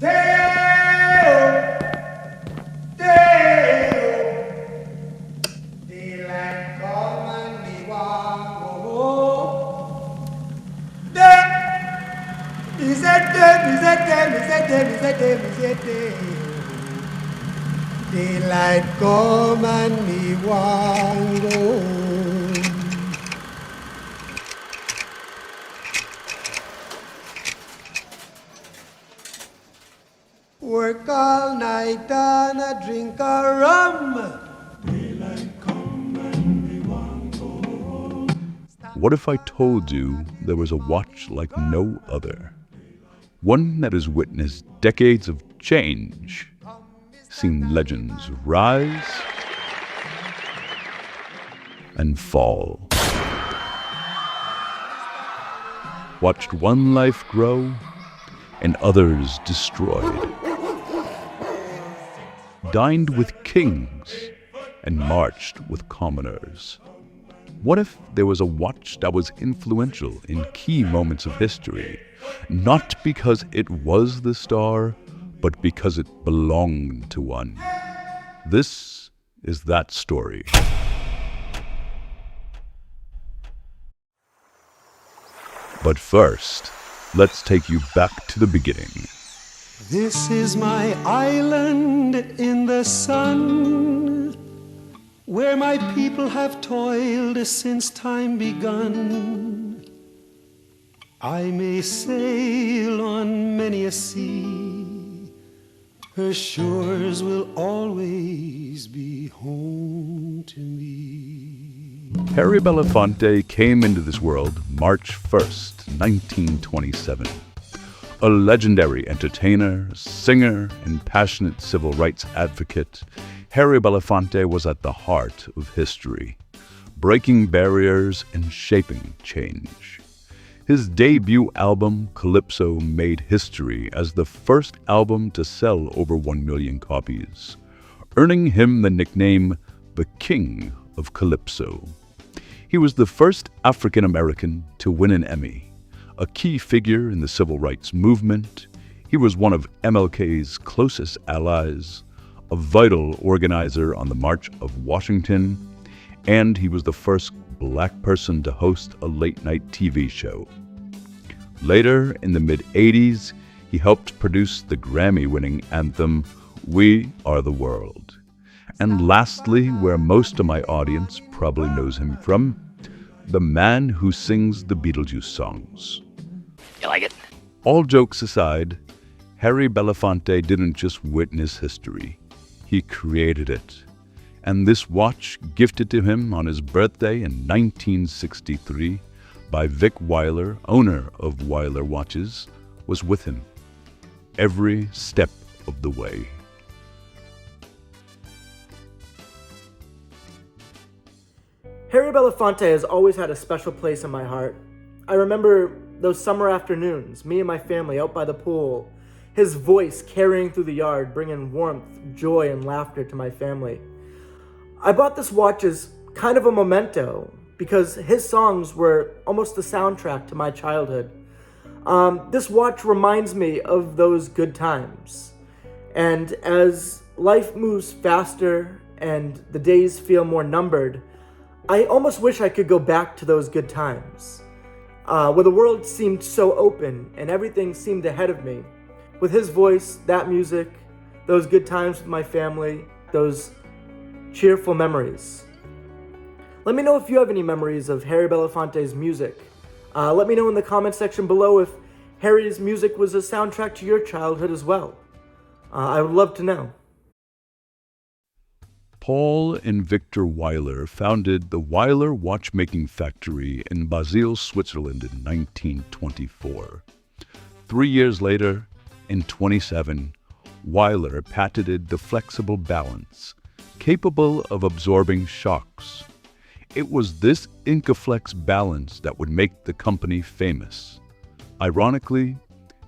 Day-o, day-o, daylight come and me want go home. Me say day, me say day, me say day, me say day, me say day. Daylight come and me want go home. Work all night and a drink a rum. What if I told you there was a watch like no other? One that has witnessed decades of change, seen legends rise and fall, watched one life grow and others destroyed, dined with kings and marched with commoners. What if there was a watch that was influential in key moments of history, not because it was the star, but because it belonged to one? This is that story. But first, let's take you back to the beginning. This is my island in the sun, where my people have toiled since time begun. I may sail on many a sea, her shores will always be home to me. Harry Belafonte came into this world March 1st, 1927. A legendary entertainer, singer, and passionate civil rights advocate, Harry Belafonte was at the heart of history, breaking barriers and shaping change. His debut album, Calypso, made history as the first album to sell over 1 million copies, earning him the nickname the King of Calypso. He was the first African American to win an Emmy, a key figure in the civil rights movement. He was one of MLK's closest allies, a vital organizer on the March of Washington, and he was the first black person to host a late-night TV show. Later, in the mid-'80s, he helped produce the Grammy-winning anthem, "We Are the World." And lastly, where most of my audience probably knows him from, the man who sings the Beetlejuice songs. You like it? All jokes aside, Harry Belafonte didn't just witness history, he created it. And this watch, gifted to him on his birthday in 1963 by Vic Wyler, owner of Wyler Watches, was with him every step of the way. Harry Belafonte has always had a special place in my heart. I remember those summer afternoons, me and my family out by the pool, his voice carrying through the yard, bringing warmth, joy, and laughter to my family. I bought this watch as kind of a memento because his songs were almost the soundtrack to my childhood. This watch reminds me of those good times. And as life moves faster and the days feel more numbered, I almost wish I could go back to those good times, where the world seemed so open and everything seemed ahead of me. With his voice, that music, those good times with my family, those cheerful memories. Let me know if you have any memories of Harry Belafonte's music. Let me know in the comment section below if Harry's music was a soundtrack to your childhood as well. I would love to know. Paul and Victor Wyler founded the Wyler Watchmaking Factory in Basel, Switzerland in 1924. 3 years later, in 1927, Wyler patented the flexible balance, capable of absorbing shocks. It was this Incaflex balance that would make the company famous. Ironically,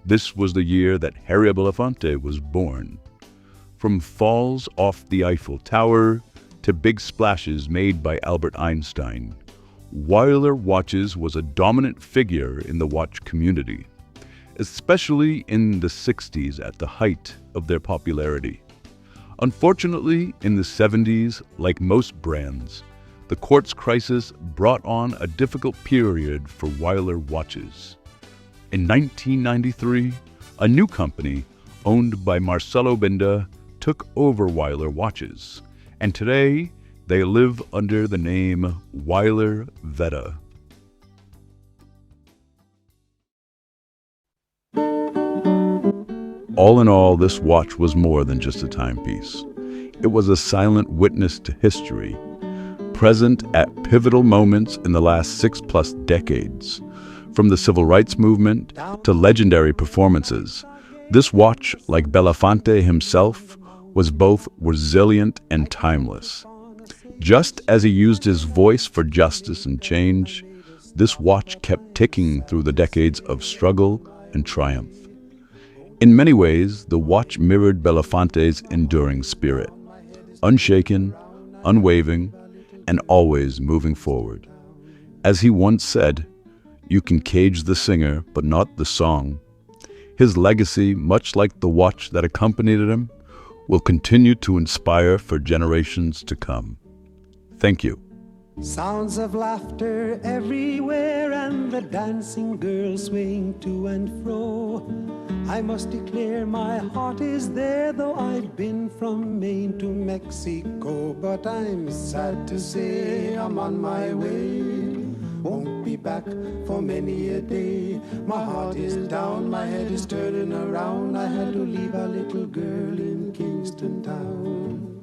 this was the year that Harry Belafonte was born. From falls off the Eiffel Tower to big splashes made by Albert Einstein, Wyler Watches was a dominant figure in the watch community. especially in the 60s at the height of their popularity. Unfortunately, in the 70s, like most brands, the quartz crisis brought on a difficult period for Wyler watches. In 1993, a new company, owned by Marcelo Binda, took over Wyler watches, and today they live under the name Wyler Veta. All in all, this watch was more than just a timepiece. It was a silent witness to history, present at pivotal moments in the last 6+ decades. From the civil rights movement to legendary performances, this watch, like Belafonte himself, was both resilient and timeless. Just as he used his voice for justice and change, this watch kept ticking through the decades of struggle and triumph. In many ways, the watch mirrored Belafonte's enduring spirit, unshaken, unwavering, and always moving forward. As he once said, "You can cage the singer, but not the song." His legacy, much like the watch that accompanied him, will continue to inspire for generations to come. Thank you. Sounds of laughter everywhere and the dancing girls swing to and fro. I must declare my heart is there, though I've been from Maine to Mexico. But I'm sad to say I'm on my way. Won't be back for many a day. My heart is down, my head is turning around. I had to leave a little girl in Kingston town.